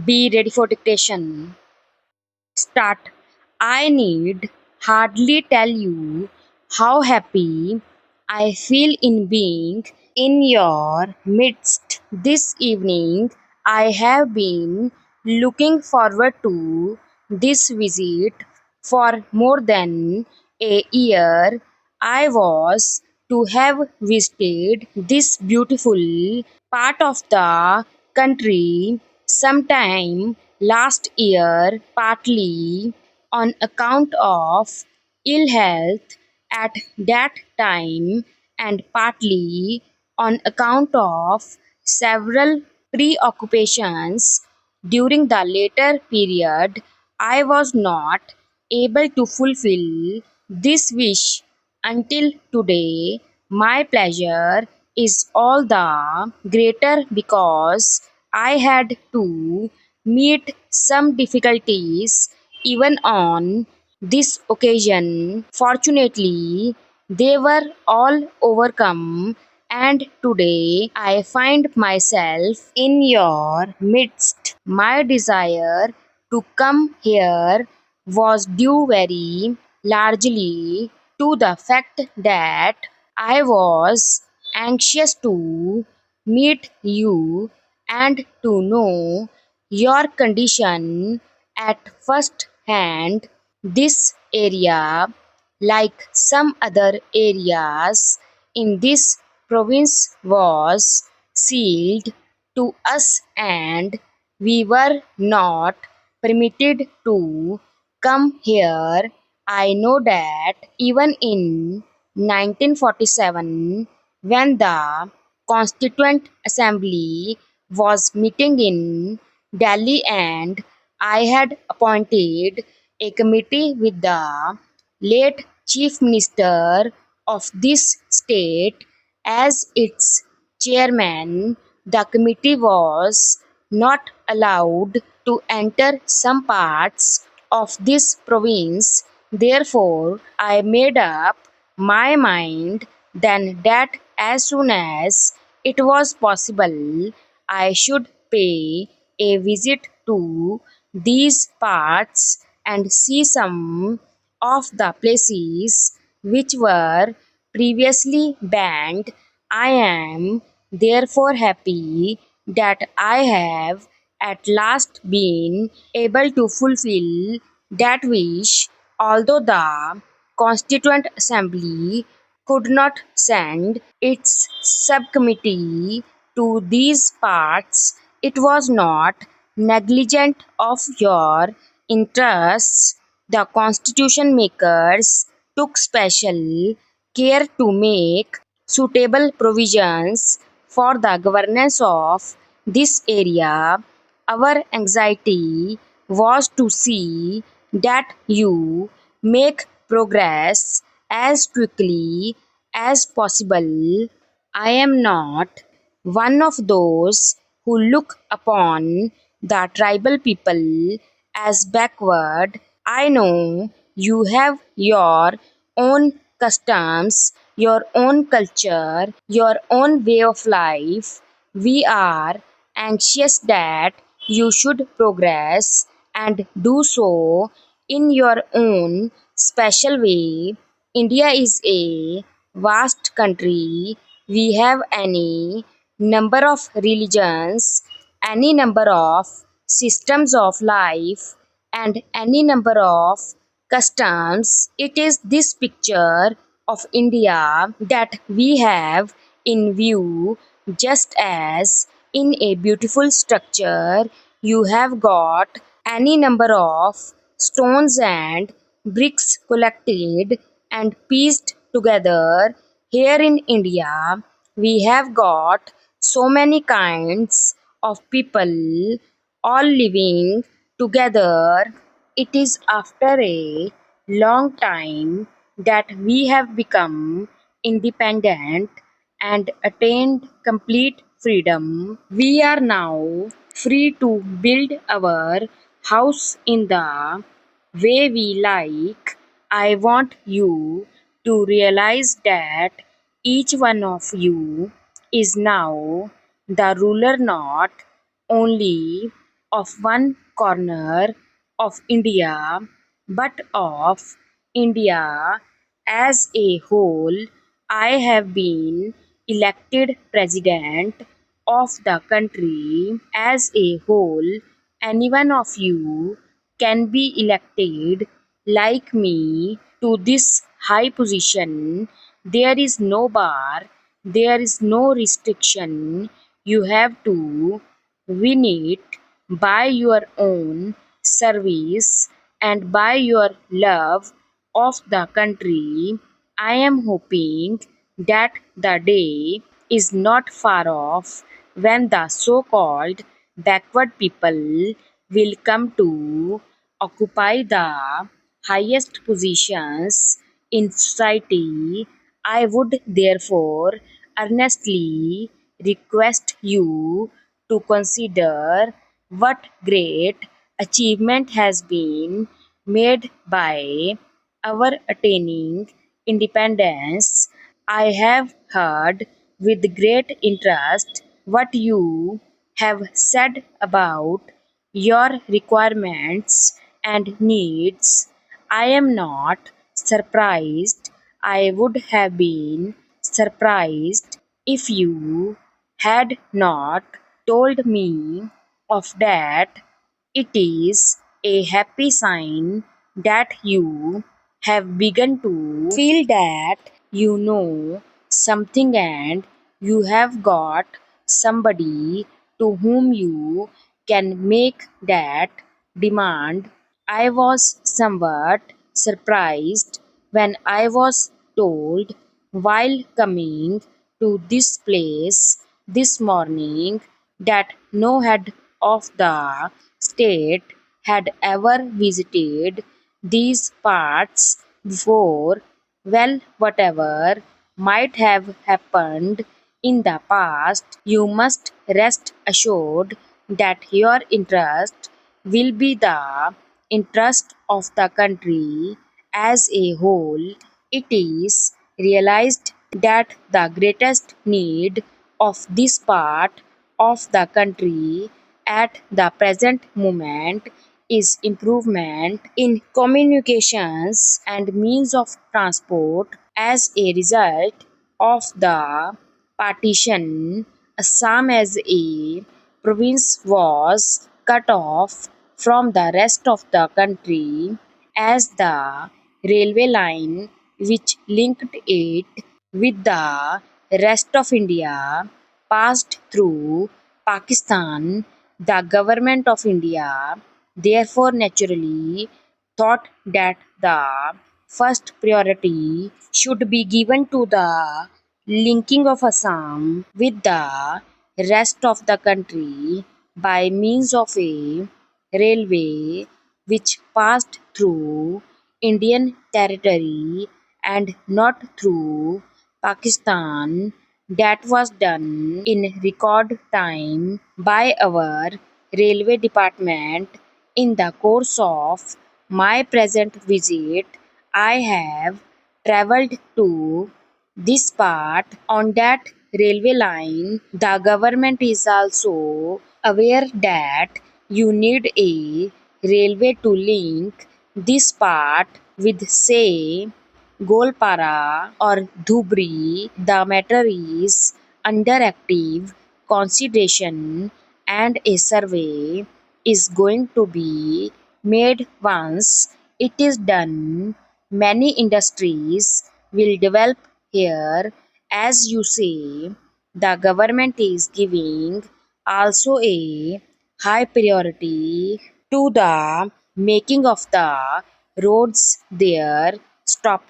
Be ready for dictation. Start. I need hardly tell you how happy I feel in being in your midst this evening. I have been looking forward to this visit for more than a year. I was to have visited this beautiful part of the country sometime last year, partly on account of ill health at that time and partly on account of several preoccupations during the later period. I was not able to fulfill this wish until today. My pleasure is all the greater because I had to meet some difficulties even on this occasion. Fortunately, they were all overcome, and today I find myself in your midst. My desire to come here was due very largely to the fact that I was anxious to meet you and to know your condition at first hand. This area, like some other areas in this province, was sealed to us and we were not permitted to come here. I know that even in 1947, when the Constituent Assembly was meeting in Delhi and I had appointed a committee with the late Chief Minister of this state as its chairman, the committee was not allowed to enter some parts of this province. Therefore, I made up my mind then that as soon as it was possible, I should pay a visit to these parts and see some of the places which were previously banned. I am therefore happy that I have at last been able to fulfill that wish, although the Constituent Assembly could not send its subcommittee to these parts. It was not negligent of your interests. The constitution makers took special care to make suitable provisions for the governance of this area. Our anxiety was to see that you make progress as quickly as possible. I am not one of those who look upon the tribal people as backward. I know you have your own customs, your own culture, your own way of life. We are anxious that you should progress and do so in your own special way. India is a vast country. We have any number of religions, any number of systems of life, and any number of customs. It is this picture of India that we have in view, just as in a beautiful structure you have got any number of stones and bricks collected and pieced together. Here in India, we have got so many kinds of people all living together. It is after a long time that we have become independent and attained complete freedom. We are now free to build our house in the way we like. I want you to realize that each one of you is now the ruler, not only of one corner of India, but of India as a whole. I have been elected president of the country as a whole. Any one of you can be elected like me to this high position. There is no bar, there is no restriction. You have to win it by your own service and by your love of the country. I am hoping that the day is not far off when the so called backward people will come to occupy the highest positions in society. I would therefore earnestly request you to consider what great achievement has been made by our attaining independence. I have heard with great interest what you have said about your requirements and needs. I am not surprised. I would have been surprised if you had not told me of that. It is a happy sign that you have begun to feel that you know something and you have got somebody to whom you can make that demand. I was somewhat surprised when I was told while coming to this place this morning that no head of the state had ever visited these parts before. Well, whatever might have happened in the past, you must rest assured that your interest will be the interest of the country as a whole. It is realized that the greatest need of this part of the country at the present moment is improvement in communications and means of transport. As a result of the partition, Assam as a province was cut off from the rest of the country as the railway line which linked it with the rest of India passed through Pakistan. The government of India therefore naturally thought that the first priority should be given to the linking of Assam with the rest of the country by means of a railway which passed through Indian territory and not through Pakistan. That was done in record time by our railway department. In the course of my present visit, I have travelled to this part on that railway line. The government is also aware that you need a railway to link this part with, say, Golpara or Dhubri. The matter is under active consideration and a survey is going to be made. Once it is done, many industries will develop here. As you say, the government is giving also a high priority to the making of the roads there. Stop.